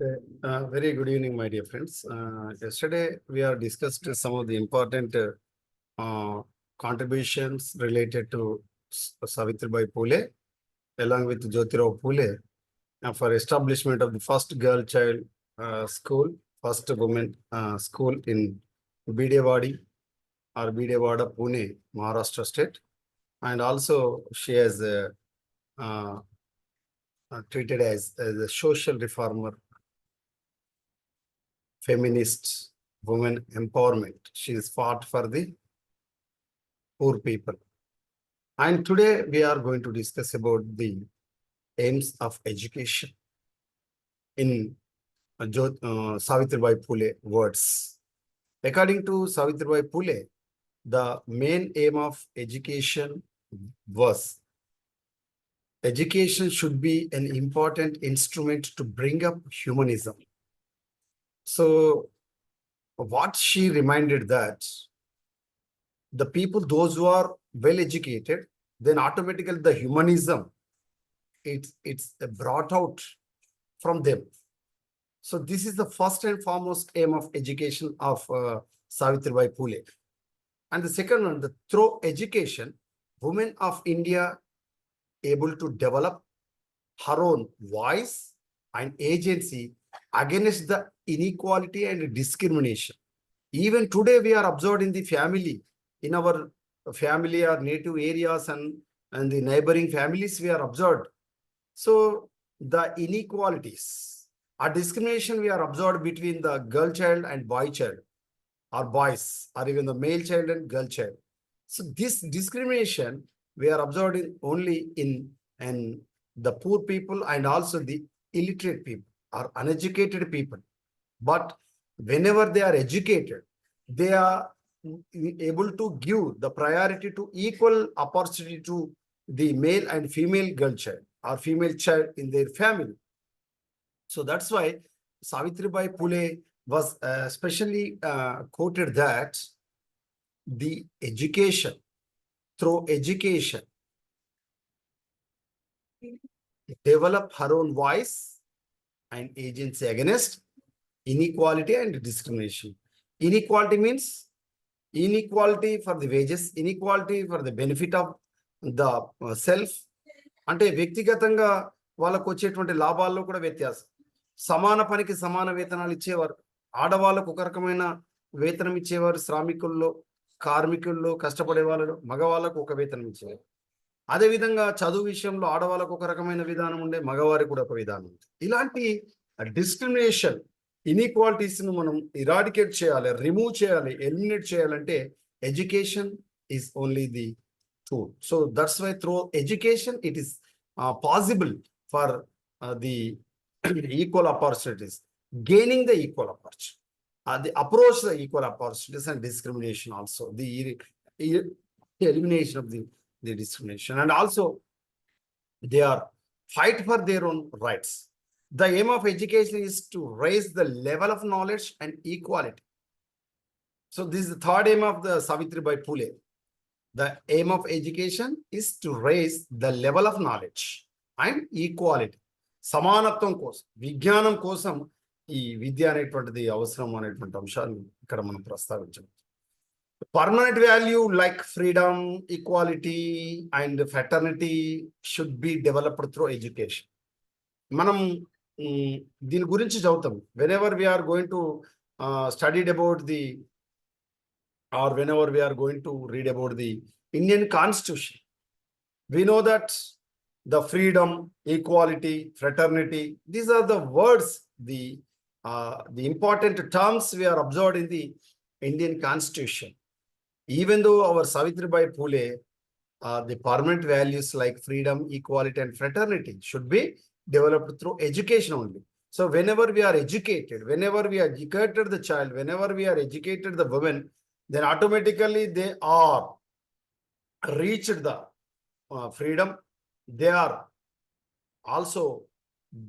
Very good evening, my dear friends. Yesterday, we have discussed some of the important contributions related to Savitribai Phule, along with Jyotirao Phule, for establishment of the first girl child school, first women school in Bidewadi or Bidewada, Pune, Maharashtra state. And also, she has treated as a social reformer, feminist, women empowerment. She is fought for the poor people. And today we are going to discuss about the aims of education in Savitribai Phule words. According to Savitribai Phule, the main aim of education was education should be an important instrument to bring up humanism. So what she reminded that the people, those who are well educated, then automatically the humanism, it's brought out from them. So this is the first and foremost aim of education of Savitribai Phule. And the second one, through education, women of India able to develop her own voice and agency against the inequality and discrimination. Even today, we are observed in the family, in our family or native areas and the neighboring families, we are observed. So the inequalities or discrimination we are observed between the girl child and boy child, or boys, or even the male child and girl child. So this discrimination we are observing only in the poor people and also the illiterate people or uneducated people. But whenever they are educated, they are able to give the priority to equal opportunity to the male and female girl child or female child in their family. So that's why Savitribai Phule was specially quoted that the education, through education, develop her own voice and agency against inequality and discrimination. Inequality means inequality for the wages, inequality for the benefit of the self. అంటే వ్యక్తిగతంగా వాళ్ళకు వచ్చేటువంటి లాభాల్లో కూడా వ్యత్యాసం. సమాన పనికి సమాన వేతనాలు ఇచ్చేవారు. ఆడవాళ్ళకు ఒక రకమైన వేతనం ఇచ్చేవారు, శ్రామికుల్లో, కార్మికుల్లో, కష్టపడే వాళ్ళలో. మగవాళ్ళకు ఒక వేతనం ఇచ్చేవారు. అదేవిధంగా చదువు విషయంలో ఆడవాళ్ళకు ఒక రకమైన విధానం ఉండే, మగవారికి కూడా ఒక విధానం ఉంది. ఇలాంటి డిస్క్రిమినేషన్, ఇన్ఈక్వాలిటీస్ ను మనం ఇరాడికేట్ చేయాలి, రిమూవ్ చేయాలి, ఎలిమినేట్ చేయాలంటే education is only the tool. So that's why through education it is possible for the equal opportunities, gaining the equal opportunity, the approach the equal opportunities and discrimination also, the elimination of the discrimination, and also they are fight for their own rights. The aim of education is to raise the level of knowledge and equality. So this is the third aim of the Savitribai Phule. The aim of education is to raise the level of knowledge and equality. సమానత్వం కోసం, విజ్ఞానం కోసం ఈ విద్య అనేటువంటిది అవసరం అనేటువంటి అంశాన్ని ఇక్కడ మనం ప్రస్తావించాం. Permanent value like freedom, equality and fraternity should be developed through education. మనం దీని గురించి చదువుతాం. Whenever we are going to studied about the or whenever we are going to read about the Indian Constitution, we know that the freedom, equality, fraternity, these are the words, the important terms we are observed in the Indian Constitution. Even though our Savitribai Phule, the permanent values like freedom, equality, and fraternity should be developed through education only. So whenever we are educated, whenever we are educated the child, whenever we are educated the women, then automatically they are reached the freedom. They are also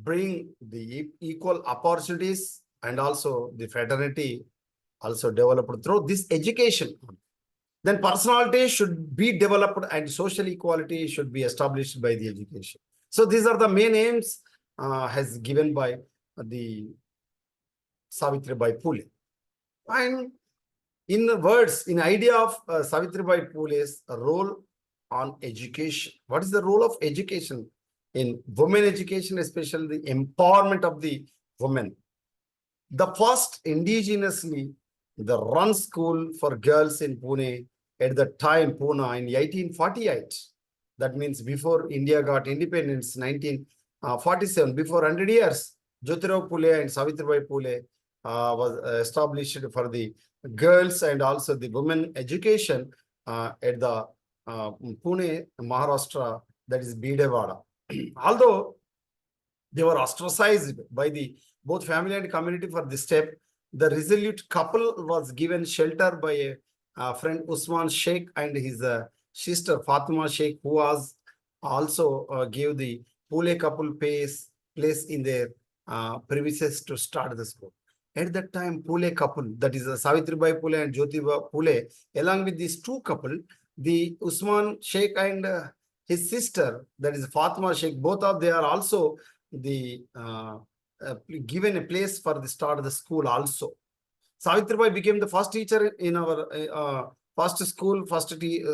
bring the equal opportunities and also the fraternity also developed through this education. Then personality should be developed and social equality should be established by the education. So these are the main aims as given by the Savitribai Phule. And in the words, in idea of Savitribai Phule's role on education, what is the role of education in women education, especially the empowerment of the women? The first indigenously the run school for girls in Pune at the time, Pune in 1848. That means before India got independence, 1947, before 100 years, Jyotirao Phule and Savitribai Phule was established for the girls and also the women education at the Pune, Maharashtra, that is Bidewada. Although they were ostracized by the both family and community for this step, the resolute couple was given shelter by a friend Usman Sheikh and his sister Fatima Sheikh, who was also gave the Phule couple place in their premises to start the school. At that time, Phule couple, that is Savitribai Phule and Jyotiba Phule, along with these two couple, the Usman Sheikh and his sister, that is Fatima Sheikh, both of they are also the given a place for the start of the school also. Savitribai became the first teacher in our first school,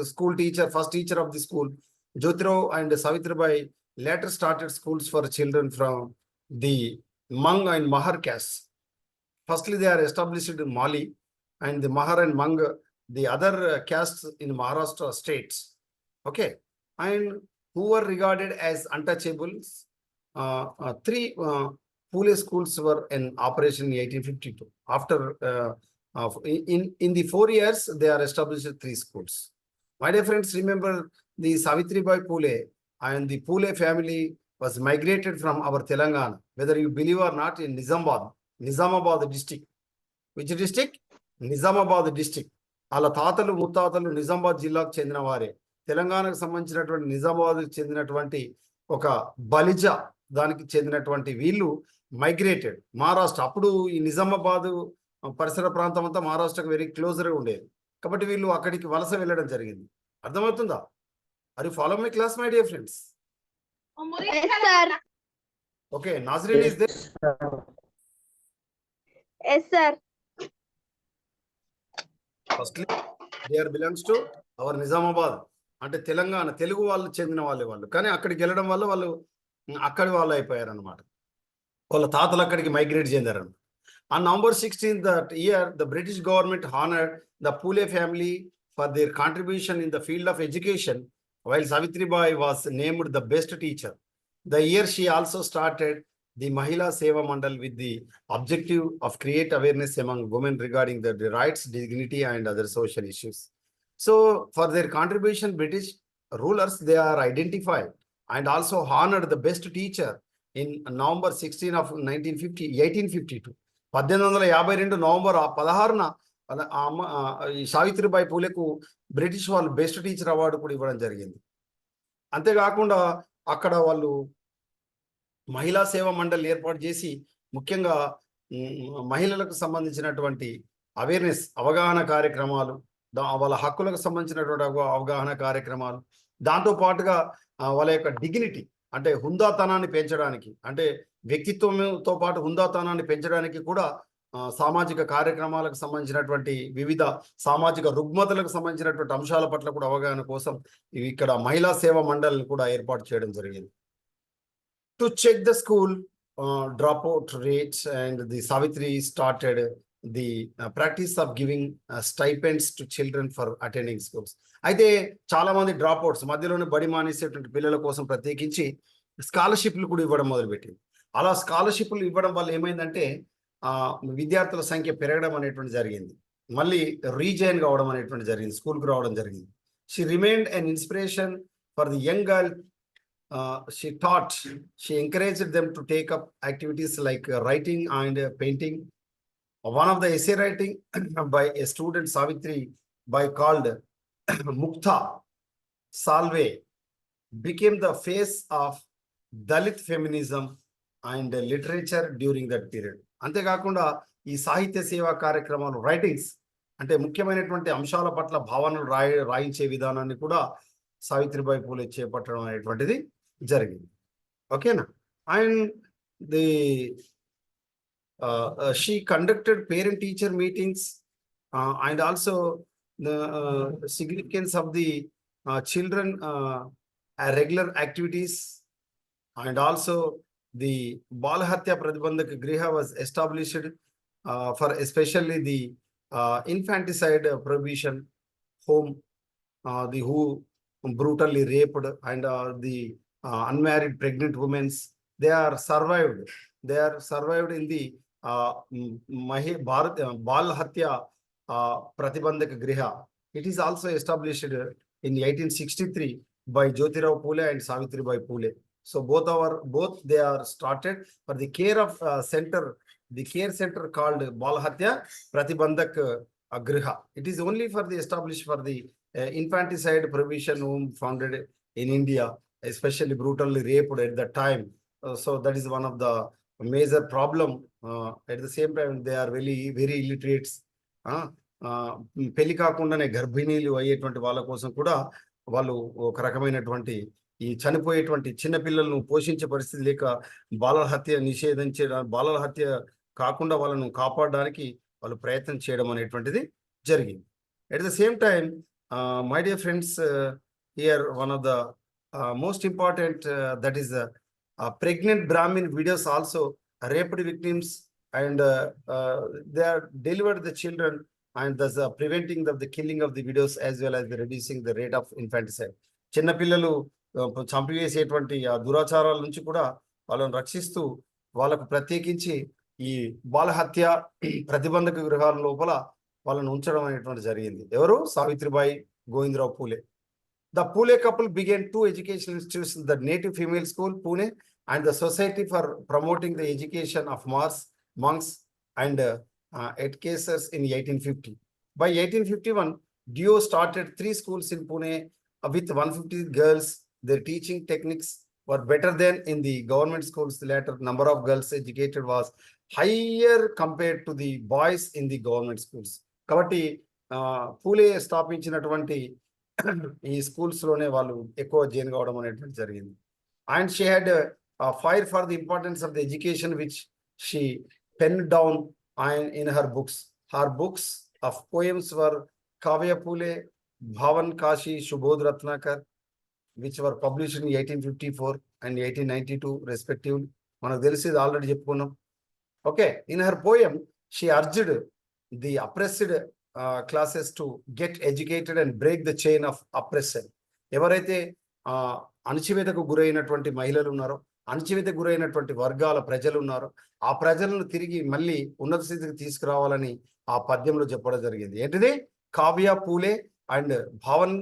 school teacher, first teacher of the school. Jyotirao and Savitribai later started schools for children from the Mang and Mahar castes. Firstly, they are established in Mali, and the Mahar and Mang, the other castes in Maharashtra states. Okay, and who were regarded as untouchables. Three Phule schools were in operation in 1852. After in the 4 years, they are established 3 schools. My dear friends, remember the Savitribai Phule and the Phule family was migrated from our Telangana, whether you believe or not, in Nizamabad district. Which district? Nizamabad district. Ala తాతలు ముత్తాతలు నిజామాబాద్ జిల్లాకు చెందిన వారే. తెలంగాణకు సంబంధించినటువంటి నిజామాబాద్కు చెందినటువంటి ఒక బలిజ దానికి చెందినటువంటి వీళ్ళు మైగ్రేటెడ్ మహారాష్ట్ర. అప్పుడు ఈ నిజామాబాద్ పరిసర ప్రాంతం అంతా మహారాష్ట్రకు వెరీ క్లోజర్గా ఉండేది. కాబట్టి వీళ్ళు అక్కడికి వలస వెళ్ళడం జరిగింది. అర్థమవుతుందా? Are you follow my class, my dear friends? Okay, Nazreen is there? Yes, sir. Firstly, they are belongs to our Nizamabad. అంటే తెలంగాణ తెలుగు వాళ్ళు చెందిన వాళ్ళు కానీ అక్కడికి వెళ్ళడం వల్ల వాళ్ళు అక్కడి వాళ్ళు అయిపోయారు అనమాట. వాళ్ళ తాతలు అక్కడికి మైగ్రేట్ చెందారు. On November 16th that year, the British government honored the Phule family for their contribution in the field of education, while Savitribai was named the best teacher. The year she also started the Mahila Seva Mandal with the objective of create awareness among women regarding their rights, dignity, and other social issues. So, for their contribution, British rulers, they are identified and also honored the best teacher in November 16 of 1852. 1852 November 16న ఈ Savitribai పూలేకు British వాళ్ళు best teacher award కూడా ఇవ్వడం జరిగింది. అంతేకాకుండా అక్కడ వాళ్ళు మహిళా సేవా మండలి ఏర్పాటు చేసి ముఖ్యంగా మహిళలకు సంబంధించినటువంటి అవేర్నెస్ అవగాహన కార్యక్రమాలు, వాళ్ళ హక్కులకు సంబంధించినటువంటి అవగాహన కార్యక్రమాలు, దాంతో పాటుగా వాళ్ళ యొక్క డిగ్నిటీ అంటే హుందాతనాన్ని పెంచడానికి, అంటే వ్యక్తిత్వంతో పాటు హుందాతనాన్ని పెంచడానికి కూడా సామాజిక కార్యక్రమాలకు సంబంధించినటువంటి వివిధ సామాజిక రుగ్మతలకు సంబంధించినటువంటి అంశాల పట్ల కూడా అవగాహన కోసం ఇక్కడ మహిళా సేవా మండలిని కూడా ఏర్పాటు చేయడం జరిగింది. To check the school dropout rates, and the Savitri started the practice of giving stipends to children for attending schools. అయితే చాలా మంది డ్రాప్అవుట్స్ మధ్యలోనే బడి మానేసేటువంటి పిల్లల కోసం ప్రత్యేకించి స్కాలర్షిప్లు కూడా ఇవ్వడం మొదలుపెట్టింది. అలా స్కాలర్షిప్లు ఇవ్వడం వల్ల ఏమైందంటే విద్యార్థుల సంఖ్య పెరగడం అనేటువంటి జరిగింది. మళ్ళీ రీజైన్ కావడం అనేటువంటి జరిగింది, స్కూల్కి రావడం జరిగింది. She remained an inspiration for the young girl. She encouraged them to take up activities like writing and painting. One of the essay writing by a student Savitri by called Mukta Salve became the face of Dalit feminism and literature during that period. అంతేకాకుండా ఈ సాహిత్య సేవా కార్యక్రమాలు writings అంటే ముఖ్యమైనటువంటి అంశాల పట్ల భావనలు రాయించే విధానాన్ని కూడా సావిత్రిబాయి పూలే చేపట్టడం అనేటువంటిది జరిగింది. ఓకేనా? And the she conducted parent-teacher meetings and also the significance of the children regular activities, and also the Balhatya Pratibandhak Griha was established for especially the infanticide prohibition home, the who brutally raped, and the unmarried pregnant women, they are survived. They are survived in the Bal Hatya Pratibandhak Griha. It is also established in 1863 by Jyotirao Phule and Savitribai Phule. So both they are started for the care of center, the care center called Balhatya Pratibandhak Griha. It is only for the established for the infanticide prohibition home founded in India, especially brutally raped at the time. So that is one of the major problem. At the same time, they are very illiterates. పెళ్లి కాకుండానే గర్భిణీలు అయ్యేటువంటి వాళ్ళ కోసం కూడా వాళ్ళు ఒక రకమైనటువంటి ఈ చనిపోయేటువంటి చిన్న పిల్లలను పోషించే పరిస్థితి లేక బాలల హత్య నిషేధించడం, బాలల హత్య కాకుండా వాళ్ళను కాపాడడానికి వాళ్ళు ప్రయత్నం చేయడం అనేటువంటిది జరిగింది. At the same time, my dear friends, here one of the most important that is pregnant Brahmin widows also raped victims, and they are delivered the children, and thus preventing the killing of the widows as well as the reducing the rate of infanticide. చిన్న పిల్లలు చంపివేసేటువంటి ఆ దురాచారాల నుంచి కూడా వాళ్ళని రక్షిస్తూ వాళ్ళకు ప్రత్యేకించి ఈ బాలహత్య ప్రతిబంధక గృహాల లోపల వాళ్ళని ఉంచడం అనేటువంటి జరిగింది. ఎవరు? సావిత్రిబాయి, గోవిందరావు పూలే. The Phule couple began two educational institutions, the Native Female School, Pune, and the Society for Promoting the Education of Monks and Educators in 1850. By 1851, Dio started 3 schools in Pune with 150 girls. Their teaching techniques were better than in the government schools. The latter number of girls educated was higher compared to the boys in the government schools. కాబట్టి పూలే స్థాపించినటువంటి ఈ schools లోనే వాళ్ళు ఎక్కువ join కావడం అనేటువంటి జరిగింది. And she had fire for the importance of the education which she pen down in her books. Her books of poems were Kavya Phule, Bhavan Kashi, Subodh Ratnakar, which were published in 1854 and 1892 respectively. మనకు తెలిసి already చెప్పుకున్నాం. Okay, in her poem she urged the oppressed classes to get educated and break the chain of oppression. ఎవరైతే అణచివేతకు గురైనటువంటి మహిళలు ఉన్నారో, అణచివేతకు గురైనటువంటి వర్గాల ప్రజలు ఉన్నారో, ఆ ప్రజలను తిరిగి మళ్ళీ ఉన్నత స్థితికి తీసుకురావాలని ఆ పద్యంలో చెప్పడం జరిగింది. ఏంటిది? కావ్య పూలే అండ్ భావన్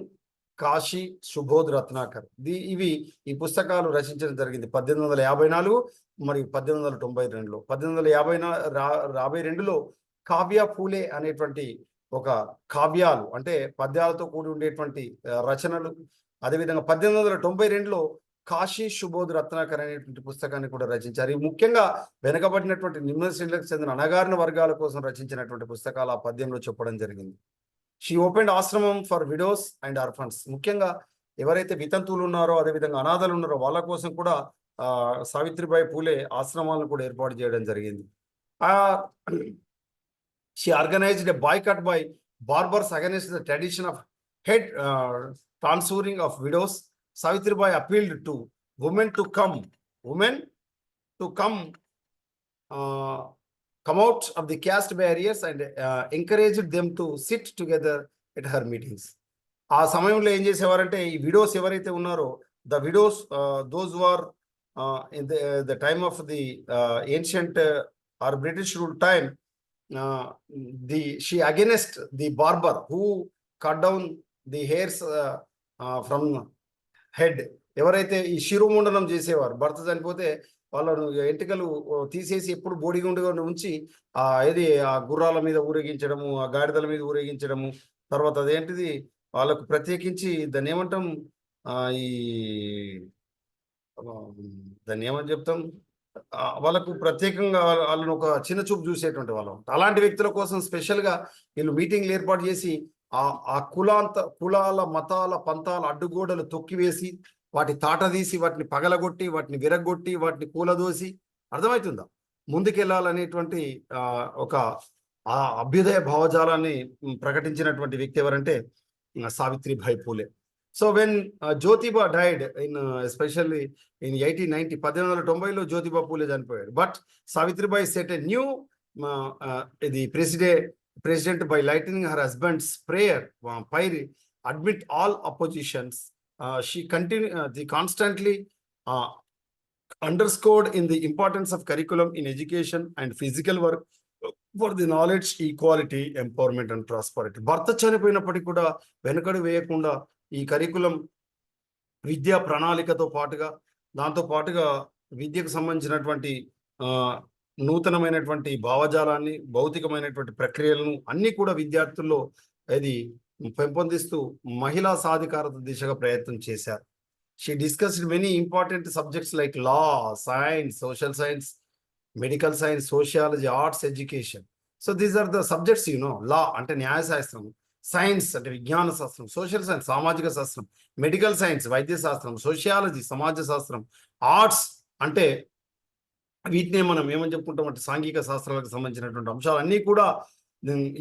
కాశీ, సుబోధ్ రత్నాకర్. ఇవి ఈ పుస్తకాలు రచించడం జరిగింది 1854 మరియు 1892లో. 1852లో కావ్య పూలే అనేటువంటి ఒక కావ్యాలు అంటే పద్యాలతో కూడి ఉండేటువంటి రచనలు, అదేవిధంగా 1892లో కాశీ, సుబోధ్ రత్నాకర్ అనేటువంటి పుస్తకాన్ని కూడా రచించారు. ఈ ముఖ్యంగా వెనకబడినటువంటి నిమ్న శ్రేణులకు చెందిన అణగారిన వర్గాల కోసం రచించినటువంటి పుస్తకాలు ఆ పద్యంలో చెప్పడం జరిగింది. షీ ఓపెన్డ్ ఆశ్రమం ఫర్ విడోస్ అండ్ ఆర్ఫన్స్. ముఖ్యంగా ఎవరైతే వితంతువులు ఉన్నారో, అదేవిధంగా అనాథలు ఉన్నారో వాళ్ళ కోసం కూడా సావిత్రిబాయి పూలే ఆశ్రమాలను కూడా ఏర్పాటు చేయడం జరిగింది. She organized a boycott by barbers against the tradition of head transferring of widows. Savitribai appealed to women to come out of the caste barriers and encouraged them to sit together at her meetings. ఆ సమయంలో ఏం చేసేవారంటే ఈ widows ఎవరైతే ఉన్నారో, the widows those were in the time of the ancient or British rule time, she against the barber who cut down the hairs from head. ఎవరైతే ఈ శిరోముండనం చేసేవారు, భర్త చనిపోతే వాళ్ళను ఎంటికలు తీసేసి ఎప్పుడు బోడిగుండుగా ఉంచి ఏది ఆ గుర్రాల మీద ఊరేగించడము, ఆ గాడిదల మీద ఊరేగించడము, తర్వాత అదేంటిది వాళ్ళకు ప్రత్యేకించి దాన్ని ఏమంటాం, ఈ దాన్ని ఏమని చెప్తాం, వాళ్ళకు ప్రత్యేకంగా వాళ్ళను ఒక చిన్న చూపు చూసేటువంటి వాళ్ళం. అలాంటి వ్యక్తుల కోసం స్పెషల్గా వీళ్ళు మీటింగ్లు ఏర్పాటు చేసి ఆ కులాల మతాల పంతాల అడ్డుగోడలు తొక్కివేసి వాటి తాట తీసి వాటిని పగలగొట్టి వాటిని విరగొట్టి వాటిని కూలదోసి, అర్థమవుతుందా, ముందుకెళ్లాలనేటువంటి ఒక అభ్యుదయ భావజాలాన్ని ప్రకటించినటువంటి వ్యక్తి ఎవరంటే Savitribai Phule. So when Jyotiba died in especially in 1890, 1890లో జ్యోతిబా పూలే చనిపోయాడు. But Savitribai set a new ఇది president by lightening her husband's prayer pyre admit all oppositions. She constantly underscored in the importance of curriculum in education and physical work for the knowledge, equality, empowerment and prosperity. భర్త చనిపోయినప్పటికీ కూడా వెనకడు వేయకుండా ఈ curriculum విద్యా ప్రణాళికతో పాటుగా దాంతో పాటుగా విద్యకు సంబంధించినటువంటి నూతనమైనటువంటి భావజాలాన్ని, భౌతికమైనటువంటి ప్రక్రియలను అన్ని కూడా విద్యార్థుల్లో ఇది పెంపొందిస్తూ మహిళా సాధికారత దిశగా ప్రయత్నం చేశారు. She discussed many important subjects like law, science, social science, medical science, sociology, arts, education. So these are the subjects, law అంటే న్యాయ శాస్త్రం, సైన్స్ అంటే విజ్ఞాన శాస్త్రం, సోషల్ సైన్స్ సామాజిక శాస్త్రం, మెడికల్ సైన్స్ వైద్య శాస్త్రం, సోషియాలజీ సమాజ శాస్త్రం, ఆర్ట్స్ అంటే వీటినే మనం ఏమని చెప్పుకుంటాం అంటే సాంఘిక శాస్త్రాలకు సంబంధించినటువంటి అంశాలన్నీ కూడా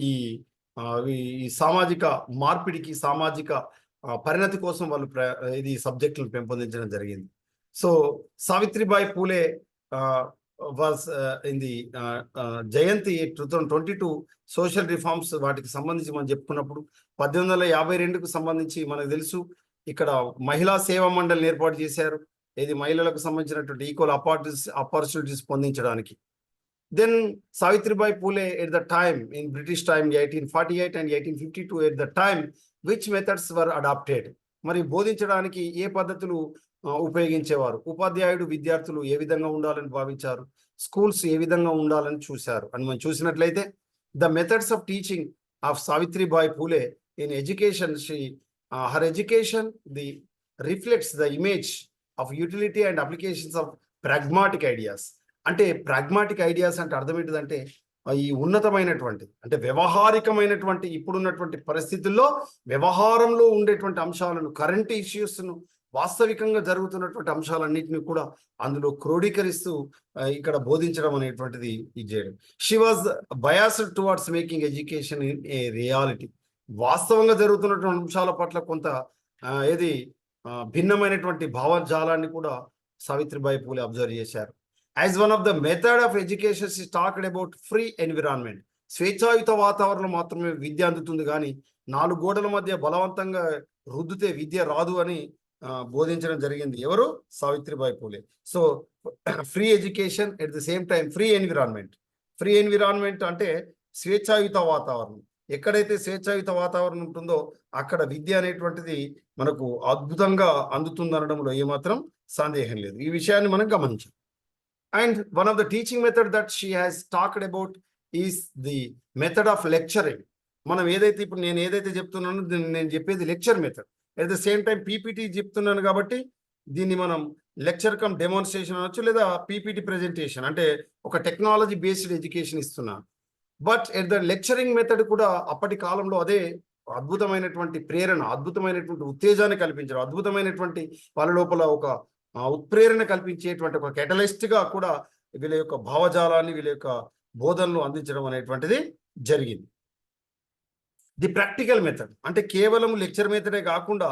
ఈ సామాజిక మార్పిడికి, సామాజిక పరిణతి కోసం వాళ్ళు ఇది సబ్జెక్టులను పెంపొందించడం జరిగింది. So Savitribai Phule was in the Jayanti 2022 social reforms వాటికి సంబంధించి మనం చెప్పుకున్నప్పుడు 1852కు సంబంధించి మనకు తెలుసు ఇక్కడ మహిళా సేవా మండలిని ఏర్పాటు చేశారు. ఇది మహిళలకు సంబంధించినటువంటి ఈక్వల్ ఆపర్చునిటీస్ పొందించడానికి. Then Savitribai Phule at the time in British time 1848 and 1852 at the time which methods were adopted. మరి బోధించడానికి ఏ పద్ధతులు ఉపయోగించేవారు, ఉపాధ్యాయుడు విద్యార్థులు ఏ విధంగా ఉండాలని భావించారు, స్కూల్స్ ఏ విధంగా ఉండాలని చూశారు అని మనం చూసినట్లయితే the methods of teaching of Savitribai Phule in education, her education the reflects the image of utility and applications of pragmatic ideas. అంటే ప్రాగ్మాటిక్ ఐడియాస్ అంటే అర్థం ఏంటిదంటే ఈ ఉన్నతమైనటువంటి అంటే వ్యవహారికమైనటువంటి ఇప్పుడున్నటువంటి పరిస్థితుల్లో వ్యవహారంలో ఉండేటువంటి అంశాలను, కరెంట్ ఇష్యూస్ను, వాస్తవికంగా జరుగుతున్నటువంటి అంశాలన్నింటినీ కూడా అందులో క్రోడీకరిస్తూ ఇక్కడ బోధించడం అనేటువంటిది ఇది చేయడం. She was biased towards making education in a reality. వాస్తవంగా జరుగుతున్నటువంటి అంశాల పట్ల కొంత ఏది భిన్నమైనటువంటి భావజాలాన్ని కూడా సావిత్రిబాయి పూలే అబ్జర్వ్ చేశారు. As one of the method of education, she talked about free environment. స్వేచ్ఛాయుత వాతావరణం మాత్రమే విద్య అందుతుంది, కానీ 4 గోడల మధ్య బలవంతంగా రుద్దితే విద్య రాదు అని బోధించడం జరిగింది. ఎవరు? Savitribai Phule. So free education at the same time free environment. Free environment అంటే స్వేచ్ఛాయుత వాతావరణం. ఎక్కడైతే స్వేచ్ఛాయుత వాతావరణం ఉంటుందో అక్కడ విద్య అనేటువంటిది మనకు అద్భుతంగా అందుతుందనడంలో ఏమాత్రం సందేహం లేదు. ఈ విషయాన్ని మనం గమనించాం. And one of the teaching method that she has talked about is the method of lecturing. మనం ఏదైతే ఇప్పుడు నేను ఏదైతే చెప్తున్నానో నేను చెప్పేది lecture method. At the same time PPT చెప్తున్నాను కాబట్టి దీన్ని మనం లెక్చర్ కమ్ డెమాన్స్ట్రేషన్ అనొచ్చు, లేదా పీపీటీ ప్రెజెంటేషన్ అంటే ఒక టెక్నాలజీ బేస్డ్ ఎడ్యుకేషన్ ఇస్తున్నాను. But at the lecturing method కూడా అప్పటి కాలంలో అదే అద్భుతమైనటువంటి ప్రేరణ, అద్భుతమైనటువంటి ఉత్తేజాన్ని కల్పించడం, అద్భుతమైనటువంటి వాళ్ళ లోపల ఒక ఉత్ప్రేరణ కల్పించేటువంటి ఒక కెటలిస్ట్గా కూడా వీళ్ళ యొక్క భావజాలాన్ని, వీళ్ళ యొక్క బోధనలు అందించడం అనేటువంటిది జరిగింది. ది ప్రాక్టికల్ మెథడ్ అంటే కేవలం లెక్చర్ మెథడే కాకుండా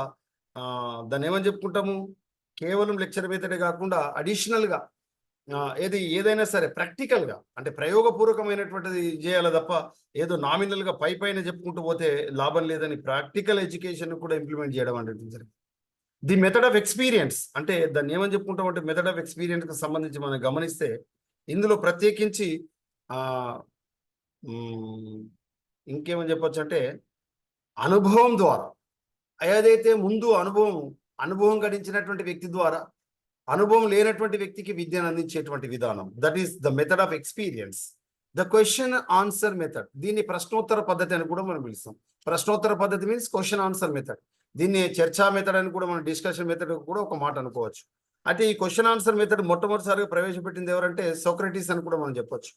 దాన్ని ఏమని చెప్పుకుంటాము, కేవలం లెక్చర్ మెథడే కాకుండా అడిషనల్గా ఏదైనా సరే ప్రాక్టికల్గా అంటే ప్రయోగపూర్వకమైనటువంటిది చేయాలి తప్ప ఏదో నామినల్గా పైన చెప్పుకుంటూ పోతే లాభం లేదని ప్రాక్టికల్ ఎడ్యుకేషన్ కూడా ఇంప్లిమెంట్ చేయడం అనేది జరిగింది. ది మెథడ్ ఆఫ్ ఎక్స్పీరియన్స్ అంటే దాన్ని ఏమని చెప్పుకుంటాం అంటే మెథడ్ ఆఫ్ ఎక్స్పీరియన్స్కి సంబంధించి మనం గమనిస్తే ఇందులో ప్రత్యేకించి ఇంకేమని చెప్పొచ్చు అంటే అనుభవం ద్వారా, ఏదైతే ముందు అనుభవం గడించినటువంటి వ్యక్తి ద్వారా అనుభవం లేనటువంటి వ్యక్తికి విద్యను అందించేటువంటి విధానం, that is the method of experience. The question answer method, దీన్ని ప్రశ్నోత్తర పద్ధతి అని కూడా మనం పిలుస్తాం. ప్రశ్నోత్తర పద్ధతి మీన్స్ క్వశ్చన్ ఆన్సర్ మెథడ్. దీన్ని చర్చా మెథడ్ అని కూడా మనం డిస్కషన్ మెథడ్ కూడా ఒక మాట అనుకోవచ్చు. అయితే ఈ క్వశ్చన్ ఆన్సర్ మెథడ్ మొట్టమొదటిసారిగా ప్రవేశపెట్టింది ఎవరంటే సోక్రటీస్ అని కూడా మనం చెప్పొచ్చు.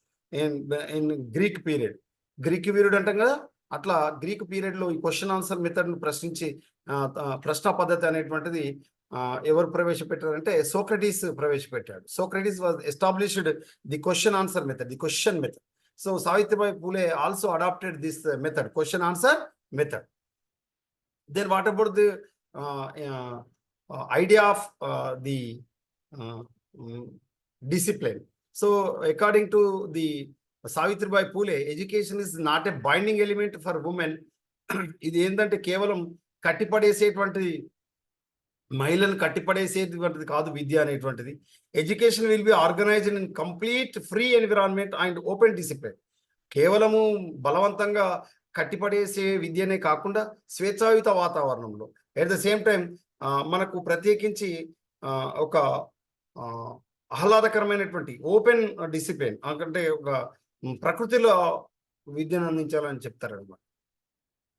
ఇన్ గ్రీక్ పీరియడ్ అంటాం కదా, అట్లా గ్రీక్ పీరియడ్లో ఈ క్వశ్చన్ ఆన్సర్ మెథడ్ను ప్రశ్న పద్ధతి అనేటువంటిది ఎవరు ప్రవేశపెట్టారంటే సోక్రటీస్ ప్రవేశపెట్టాడు. Socrates was established the question answer method, the question method. So Savitribai Phule also adopted this method, question answer method. Then what about the idea of the discipline? So according to the Savitribai Phule, education is not a binding element for women. ఇది ఏంటంటే కేవలం కట్టిపడేసేటువంటిది, మహిళలను కట్టిపడేసేటువంటిది కాదు విద్య అనేటువంటిది. Education will be organised in complete free environment and open discipline. కేవలము బలవంతంగా కట్టిపడేసే విద్యనే కాకుండా స్వేచ్ఛాయుత వాతావరణంలో, ఎట్ ద సేమ్ టైం మనకు ప్రత్యేకించి ఒక ఆహ్లాదకరమైనటువంటి ఓపెన్ డిసిప్లిన్, అంటే ఒక ప్రకృతిలో విద్యను అందించాలని చెప్తారన్నమాట.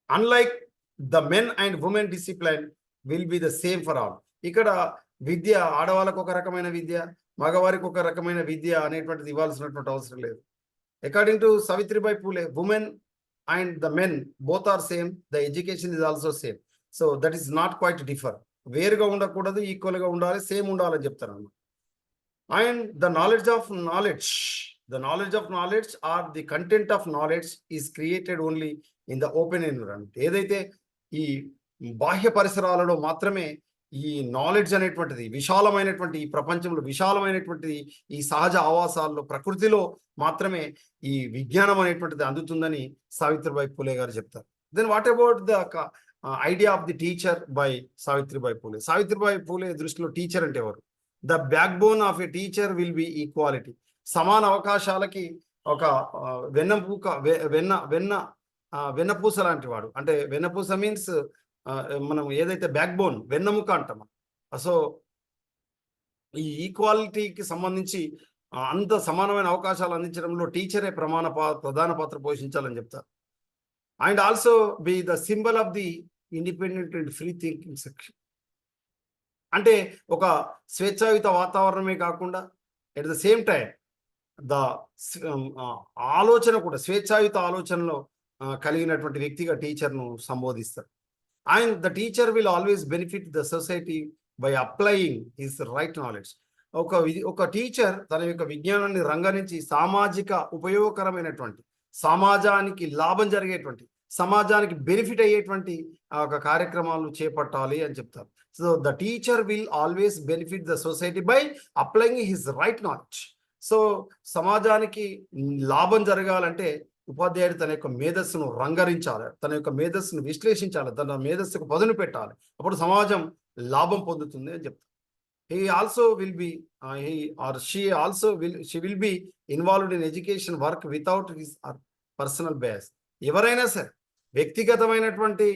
Unlike the men and women discipline will be the same for all. ఇక్కడ విద్య ఆడవాళ్ళకు ఒక రకమైన విద్య, మగవారికి ఒక రకమైన విద్య అనేటువంటిది ఇవ్వాల్సినటువంటి అవసరం లేదు. According to Savitribai Phule, women and the men both are same, the education is also same. So that is not quite differ. వేరుగా ఉండకూడదు, ఈక్వల్గా ఉండాలి, సేమ్ ఉండాలని చెప్తారు అన్నమాట. And the knowledge of knowledge or the content of knowledge is created only in the open environment. ఏదైతే ఈ బాహ్య పరిసరాలలో మాత్రమే ఈ నాలెడ్జ్ అనేటువంటిది, విశాలమైనటువంటి ఈ ప్రపంచంలో విశాలమైనటువంటి ఈ సహజ ఆవాసాల్లో ప్రకృతిలో మాత్రమే ఈ విజ్ఞానం అనేటువంటిది అందుతుందని సావిత్రిబాయి పూలే గారు చెప్తారు. Then what about the idea of the teacher by Savitribai Phule? Savitribai Phule దృష్టిలో టీచర్ అంటే ఎవరు? The backbone of a teacher will be equality. సమాన అవకాశాలకి ఒక వెన్నపూక వెన్న వెన్న వెన్నపూస లాంటి వాడు. అంటే వెన్నపూస మీన్స్ మనం ఏదైతే బ్యాక్ బోన్, వెన్నముక అంటాం. సో ఈ ఈక్వాలిటీకి సంబంధించి అంత సమానమైన అవకాశాలు అందించడంలో టీచరే ప్రధాన పాత్ర పోషించాలని చెప్తారు. And also be the symbol of the independent and free thinking section. అంటే ఒక స్వేచ్ఛాయుత వాతావరణమే కాకుండా at the same time the ఆలోచన కూడా స్వేచ్ఛాయుత ఆలోచనలో కలిగినటువంటి వ్యక్తిగా టీచర్ను సంబోధిస్తారు. And the teacher will always benefit the society by applying his right knowledge. ఒక టీచర్ తన యొక్క విజ్ఞానాన్ని రంగరించి సామాజిక ఉపయోగకరమైనటువంటి, సమాజానికి లాభం జరిగేటువంటి, సమాజానికి బెనిఫిట్ అయ్యేటువంటి ఒక కార్యక్రమాలను చేపట్టాలి అని చెప్తారు. So the teacher will always benefit the society by applying his right knowledge. So సమాజానికి లాభం జరగాలంటే ఉపాధ్యాయుడు తన యొక్క మేధస్సును రంగరించాలి, తన యొక్క మేధస్సును విశ్లేషించాలి, తన మేధస్సుకు పదును పెట్టాలి. అప్పుడు సమాజం లాభం పొందుతుంది అని చెప్తారు. He also will be she will be involved in education work without his personal bias. ఎవరైనా సరే వ్యక్తిగతమైనటువంటి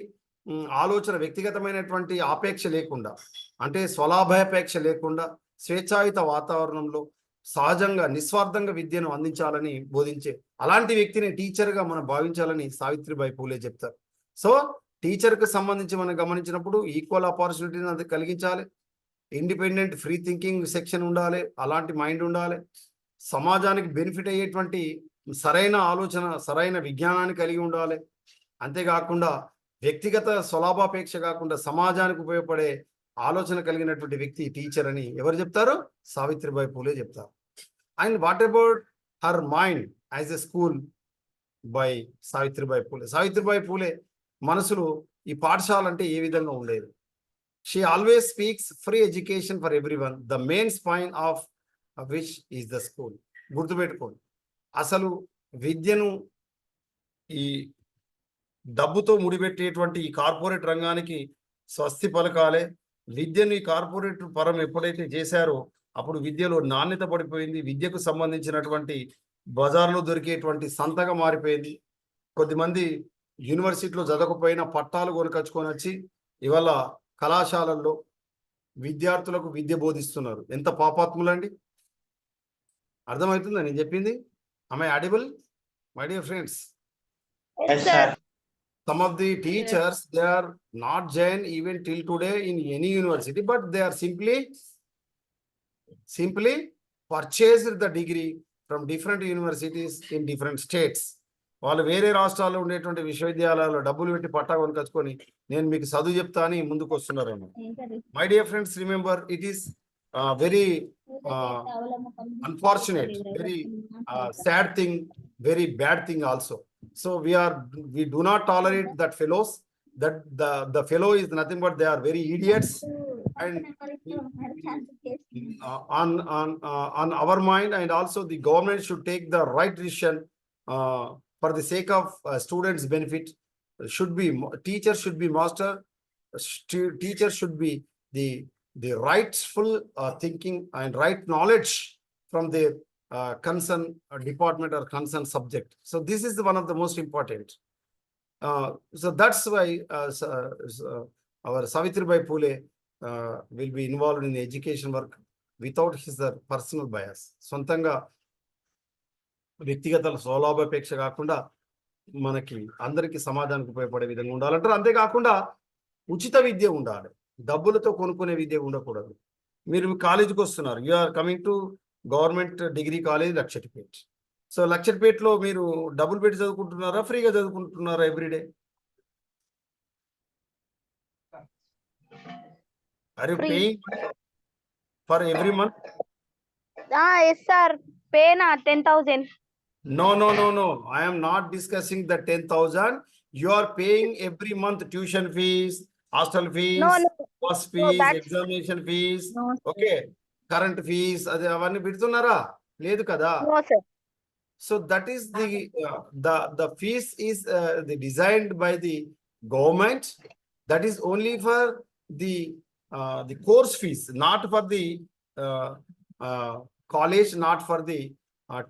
ఆలోచన, వ్యక్తిగతమైనటువంటి ఆపేక్ష లేకుండా, అంటే స్వలాభాపేక్ష లేకుండా స్వేచ్ఛాయుత వాతావరణంలో సహజంగా నిస్వార్థంగా విద్యను అందించాలని బోధించే అలాంటి వ్యక్తిని టీచర్గా మనం భావించాలని సావిత్రిబాయి పూలే చెప్తారు. సో టీచర్కి సంబంధించి మనం గమనించినప్పుడు ఈక్వల్ ఆపర్చునిటీని అది కలిగించాలి, ఇండిపెండెంట్ ఫ్రీ థింకింగ్ సెక్షన్ ఉండాలి, అలాంటి మైండ్ ఉండాలి, సమాజానికి బెనిఫిట్ అయ్యేటువంటి సరైన ఆలోచన, సరైన విజ్ఞానాన్ని కలిగి ఉండాలి. అంతేకాకుండా వ్యక్తిగత స్వలాభాపేక్ష కాకుండా సమాజానికి ఉపయోగపడే ఆలోచన కలిగినటువంటి వ్యక్తి టీచర్ అని ఎవరు చెప్తారు? సావిత్రిబాయి పూలే చెప్తారు. And what about her mind as a school by Savitribai Phule? Savitribai Phule మనసులో ఈ పాఠశాల అంటే ఏ విధంగా ఉండేది? She always speaks free education for everyone. The main spine of which is the school. గుర్తుపెట్టుకోండి, అసలు విద్యను ఈ డబ్బుతో ముడిపెట్టేటువంటి ఈ కార్పొరేట్ రంగానికి స్వస్తి పలకాలే. విద్యను ఈ కార్పొరేట్ పరం ఎప్పుడైతే చేశారో అప్పుడు విద్యలో నాణ్యత పడిపోయింది. విద్యకు సంబంధించినటువంటి బజార్లో దొరికేటువంటి సంతగా మారిపోయింది. కొద్దిమంది యూనివర్సిటీలో చదవకపోయినా పట్టాలు కొనుకొచ్చుకొని వచ్చి ఇవాళ కళాశాలల్లో విద్యార్థులకు విద్య బోధిస్తున్నారు. ఎంత పాపాత్ములండి! అర్థమవుతుందా నేను చెప్పింది? Am I audible, my dear friends? Yes, sir. Some of the teachers, they are not joined even till today in any university, but they are simply purchased the degree from different universities in different states. వాళ్ళు వేరే రాష్ట్రాల్లో ఉండేటువంటి విశ్వవిద్యాలయాల్లో డబ్బులు పెట్టి పట్టా కొనుకొచ్చుకొని నేను మీకు చదువు చెప్తా అని ముందుకు వస్తున్నారు. My dear friends, remember it is very unfortunate, very sad thing, very bad thing also. So we do not tolerate that fellows. That the fellow is nothing but they are very idiots, and on our mind, and also the government should take the right decision for the sake of students' benefit. Teachers should be master. Teachers should be the rightful thinking and right knowledge from their concern department or concern subject. So this is one of the most important. So that's why our Savitribai Phule will be involved in the education work without his personal bias. సొంతంగా వ్యక్తిగత స్వలాభాపేక్ష కాకుండా మనకి అందరికి సమాజానికి ఉపయోగపడే విధంగా ఉండాలంటారు. అంతేకాకుండా ఉచిత విద్య ఉండాలి, డబ్బులతో కొనుక్కునే విద్య ఉండకూడదు. మీరు కాలేజీకి వస్తున్నారు, you are coming to government degree college Luxettipet. So లక్షటిపేట్లో మీరు డబ్బులు పెట్టి చదువుకుంటున్నారా, ఫ్రీగా చదువుకుంటున్నారా everyday? Are you paying for every month? Yes sir, pay na 10,000. No, no, no, no. I am not discussing the 10,000. You are paying every month tuition fees, hostel fees, No, bus no, fees, that's- examination fees. No, sir. Okay. Current fees, అది అవన్నీ పెడుతున్నారా? లేదు కదా. No sir. So that is the fees is the designed by the government. That is only for the course fees, not for the college, not for the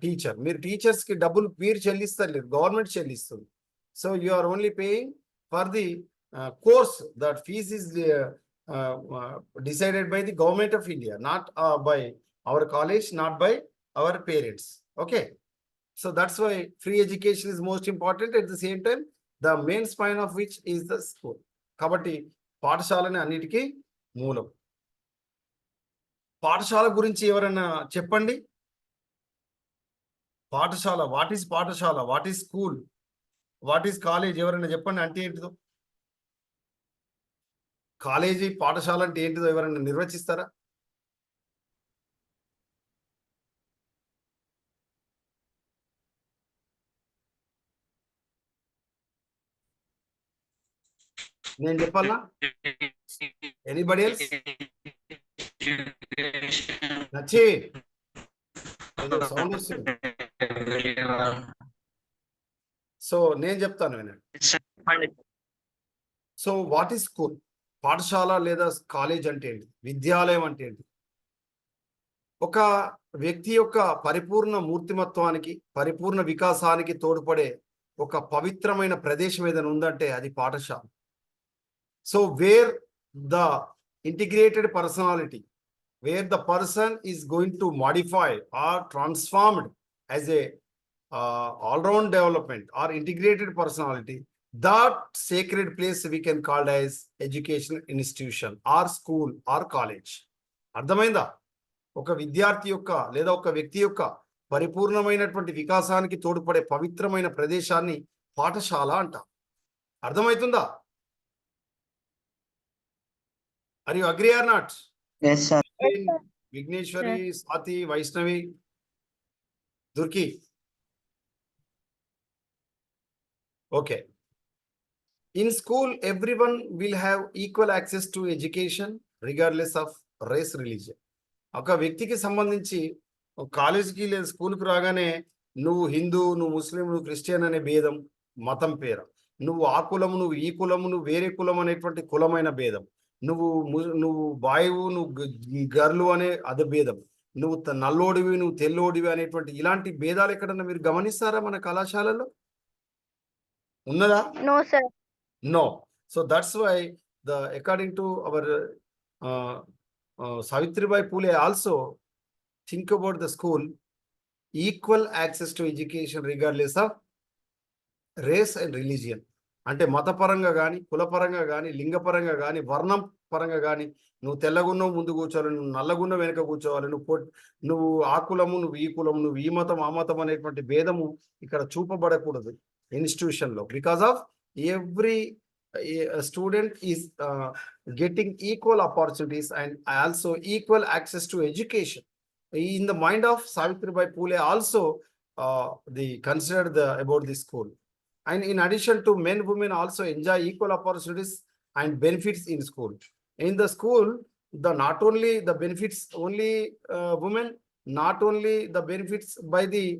teacher. మీరు teachers కి డబ్బులు మీరు చెల్లిస్తారు, గవర్నమెంట్ చెల్లిస్తుంది. So you are only paying for the course. That fees is decided by the government of India, not by our college, not by our parents. Okay. So that's why free education is most important. At the same time, the main spine of which is the school. కాబట్టి పాఠశాలని అన్నిటికీ మూలం. పాఠశాల గురించి ఎవరైనా చెప్పండి. పాఠశాల, what is పాఠశాల, what is school, what is college, ఎవరైనా చెప్పండి అంటే ఏంటిదో. కాలేజీ పాఠశాల అంటే ఏంటిదో ఎవరైనా నిర్వచిస్తారా? నేను చెప్పాలా? Anybody else? నచ్చి ఏదో సౌండ్ వస్తుంది. సో నేను చెప్తాను వినండి. So what is school? పాఠశాల లేదా కాలేజ్ అంటే ఏంటి? విద్యాలయం అంటే ఏంటి? ఒక వ్యక్తి యొక్క పరిపూర్ణ మూర్తిమత్వానికి, పరిపూర్ణ వికాసానికి తోడ్పడే ఒక పవిత్రమైన ప్రదేశం ఏదైనా ఉందంటే అది పాఠశాల. So where the integrated personality, where the person is going to modify or transformed as a all-round development or integrated personality, that sacred place we can call as education institution or school or college. అర్థమైందా? ఒక విద్యార్థి యొక్క లేదా ఒక వ్యక్తి యొక్క పరిపూర్ణమైనటువంటి వికాసానికి తోడ్పడే పవిత్రమైన ప్రదేశాన్ని పాఠశాల అంటారు. అర్థమవుతుందా? Are you agree or not? Yes, sir. Vigneshwari, Swati, Vaishnavi, Durki. Okay. In school, everyone will have equal access to education regardless of race, religion. ఒక వ్యక్తికి సంబంధించి కాలేజీకి లేదా స్కూల్కి రాగానే నువ్వు హిందూ, నువ్వు ముస్లిం, నువ్వు క్రిస్టియన్ అనే భేదం మతం పేరు, నువ్వు ఆ కులము, నువ్వు ఈ కులము, నువ్వు వేరే కులం అనేటువంటి కులమైన భేదం, నువ్వు బాయువు, నువ్వు గర్లు అనే అది భేదం, నువ్వు నల్లోడివి, నువ్వు తెల్లోడివి అనేటువంటి ఇలాంటి భేదాలు ఎక్కడన్నా మీరు గమనిస్తారా మన కళాశాలలో? ఉన్నదా? No sir. No. So that's why according to our Savitribai Phule also think about the school, equal access to education regardless of race and religion. అంటే మతపరంగా కానీ, కులపరంగా కానీ, లింగపరంగా కానీ, వర్ణం పరంగా కానీ, నువ్వు తెల్లగున్నావు ముందు కూర్చోవాలి, నువ్వు నల్లగున్న వెనుక కూర్చోవాలి, నువ్వు ఆ కులము, నువ్వు ఈ కులము, నువ్వు ఈ మతం ఆ మతం అనేటువంటి భేదము ఇక్కడ చూపబడకూడదు. institution law, because of every student is getting equal opportunities and also equal access to education. In the mind of Savitribai Phule also the considered about the school. And in addition to men, women also enjoy equal opportunities and benefits in school. In the school, the not only the benefits only women, not only the benefits by the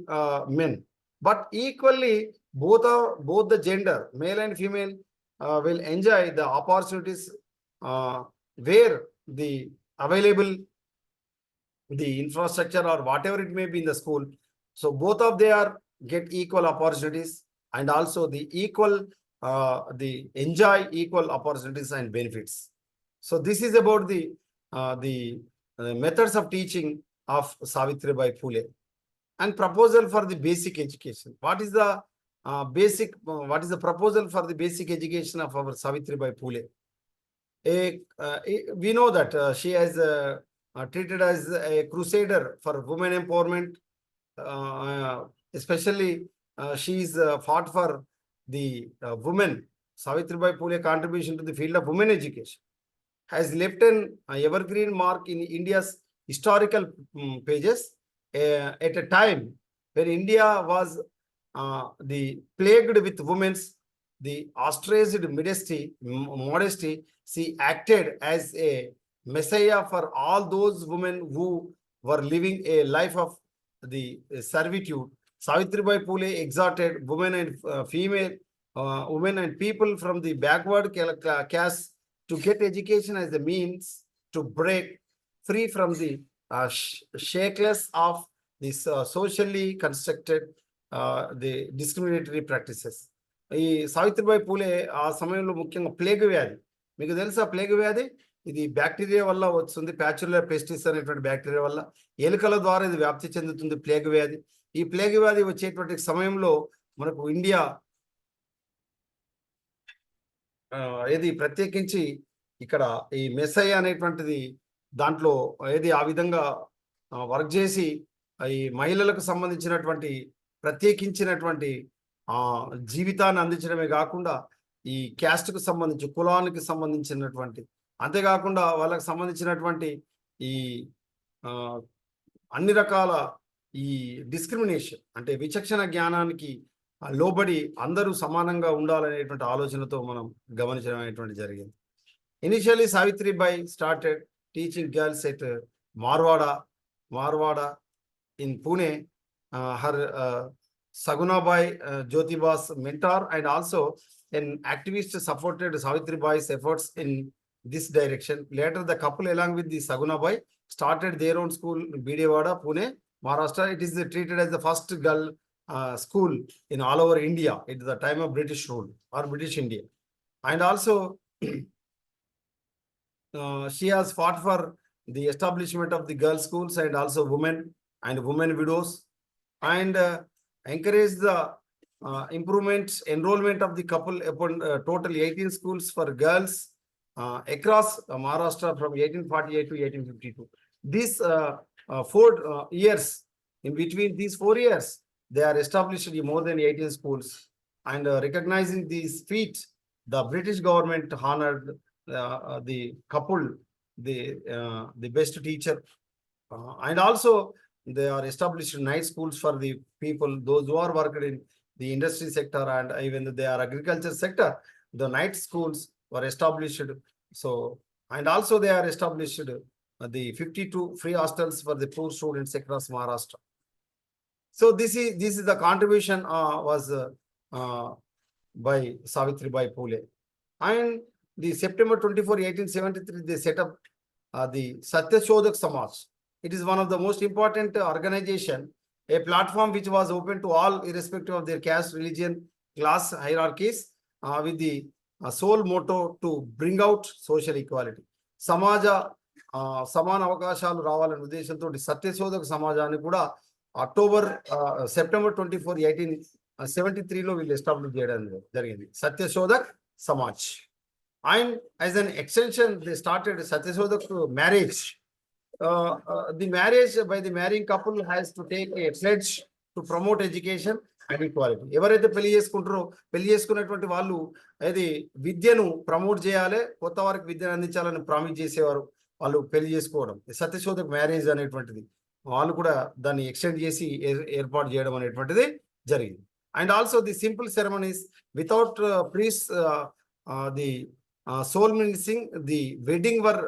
men, but equally both the gender, male and female, will enjoy the opportunities where the available the infrastructure or whatever it may be in the school. So both of they are get equal opportunities and also the equal the enjoy equal opportunities and benefits. So this is about the methods of teaching of Savitribai Phule and proposal for the basic education. What is the what is the proposal for the basic education of our Savitribai Phule? We know that she has treated as a crusader for women empowerment. Especially, she is fought for the women. Savitribai Phule contribution to the field of women education has left an evergreen mark in India's historical pages at a time when India was the plagued with women's the ostracized modesty. She acted as a messiah for all those women who were living a life of the servitude. Savitribai Phule exhorted women and women and people from the backward caste to get education as a means to break free from the shackles of this socially constructed the discriminatory practices. ఈ సావిత్రిబాయి పూలే ఆ సమయంలో ముఖ్యంగా plague వ్యాధి, మీకు తెలుసా plague వ్యాధి? ఇది bacteria వల్ల వస్తుంది, ప్యాచులర్ పెస్టిస్ అనేటువంటి బ్యాక్టీరియా వల్ల ఎలుకల ద్వారా ఇది వ్యాప్తి చెందుతుంది ప్లేగ్ వ్యాధి. ఈ ప్లేగ్ వ్యాధి వచ్చేటువంటి సమయంలో మనకు ఇండియా ఏది ప్రత్యేకించి ఇక్కడ ఈ మెస్సై అనేటువంటిది దాంట్లో ఏది ఆ విధంగా వర్క్ చేసి ఈ మహిళలకు సంబంధించినటువంటి ప్రత్యేకించినటువంటి జీవితాన్ని అందించడమే కాకుండా ఈ క్యాస్ట్కు సంబంధించి కులానికి సంబంధించినటువంటి అంతేకాకుండా వాళ్ళకి సంబంధించినటువంటి ఈ అన్ని రకాల ఈ డిస్క్రిమినేషన్ అంటే విచక్షణ జ్ఞానానికి లోబడి అందరూ సమానంగా ఉండాలనేటువంటి ఆలోచనతో మనం గమనించడం అనేటువంటి జరిగింది. Initially, Savitribai started teaching girls at Marwada in Pune. Her Sagunabai Jyotiba's mentor and also an activist supported Savitribai's efforts in this direction. Later, the couple along with the Sagunabai started their own school in Bidewada, Pune, Maharashtra. It is treated as the first girl school in all over India at the time of British rule or British India. And also, she has fought for the establishment of the girls' schools and also women and women widows, and encouraged the enrollment of the couple upon total 18 schools for girls across Maharashtra from 1848 to 1852. These 4 years, in between these 4 years, they are established in more than 18 schools, and recognizing these feat, the British government honored the couple the best teacher, and also they are established night schools for the people those who are working in the industry sector and even they are agriculture sector. The night schools were established. So and also they are established the 52 free hostels for the poor students across Maharashtra. So this is the contribution was by Savitribai Phule. And the September 24, 1873, they set up the Satyashodhak Samaj. It is one of the most important organization, a platform which was open to all irrespective of their caste, religion, class hierarchies, with the sole motto to bring out social equality. Samaja సమాన అవకాశాలు రావాలనే ఉద్దేశంతో సత్యశోధక సమాజాన్ని కూడా September 24, 1873లో వీళ్ళు establish చేయడం జరిగింది, Satyashodhak Samaj. And as an extension, they started Satyashodhak marriage. The marriage by the marrying couple has to take a pledge to promote education and equality. ఎవరైతే పెళ్లి చేసుకుంటారో పెళ్లి చేసుకున్నటువంటి వాళ్ళు అది విద్యను ప్రమోట్ చేయాలి, కొత్త వారికి విద్యను అందించాలని ప్రామిస్ చేసేవారు. వాళ్ళు పెళ్లి చేసుకోవడం సత్యశోధక మ్యారేజ్ అనేటువంటిది వాళ్ళు కూడా దాన్ని ఎక్స్టెండ్ చేసి ఏర్పాటు చేయడం అనేటువంటిది జరిగింది. And also the simple ceremonies without priests the solemnising the wedding were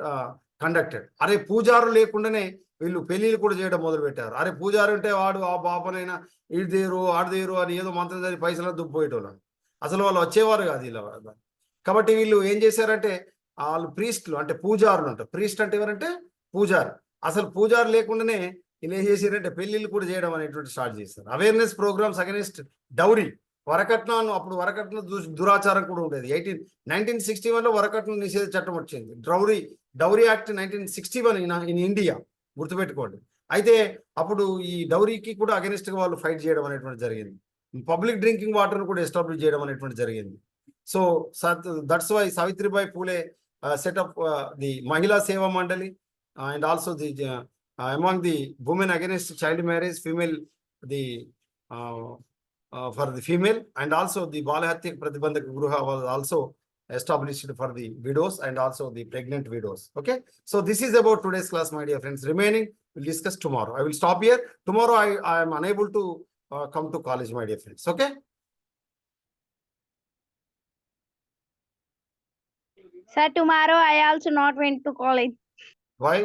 conducted. అరే పూజారు లేకుండానే వీళ్ళు పెళ్లిళ్ళు కూడా చేయడం మొదలు పెట్టారు. అరే పూజారు అంటే వాడు ఆ పాపనైనా ఇటు తీరు ఆడు తీరు అని ఏదో మంత్రం చదివి పైసలు దుబ్బోయేటోళ్ళు. అసలు వాళ్ళు వచ్చేవారు కాదు ఇలా. కాబట్టి వీళ్ళు ఏం చేశారంటే వాళ్ళు ప్రీస్ట్లు అంటే పూజారులు అంటారు. ప్రీస్ట్ అంటే ఎవరంటే పూజారు. అసలు పూజారు లేకుండానే వీళ్ళు ఏం చేశారంటే పెళ్లిళ్ళు కూడా చేయడం అనేటువంటి స్టార్ట్ చేశారు. అవేర్నెస్ ప్రోగ్రామ్స్ అగెనిస్ట్ డౌరీ, వరకట్నం. అప్పుడు వరకట్నం దురాచారం కూడా ఉండేది. 1961లో వరకట్నం నిషేధ చట్టం వచ్చింది. డౌరీ యాక్ట్ 1961 ఇన్ ఇండియా, గుర్తుపెట్టుకోండి. అయితే అప్పుడు ఈ డౌరీకి కూడా అగెనిస్ట్ గా వాళ్ళు ఫైట్ చేయడం అనేటువంటి జరిగింది. పబ్లిక్ డ్రింకింగ్ వాటర్ కూడా ఎస్టాబ్లిష్ చేయడం అనేటువంటి జరిగింది. So that's why Savitribai Phule set up the Mahila Seva Mandali and also the among the women against child marriage, female the for the female, and also the Balahatya Pratibandhak Gruha was also established for the widows and also the pregnant widows. Okay, so this is about today's class, my dear friends. Remaining we'll discuss tomorrow. I will stop here. Tomorrow I am unable to come to college, my dear friends. Okay. Sir, tomorrow I also not went to college. Why?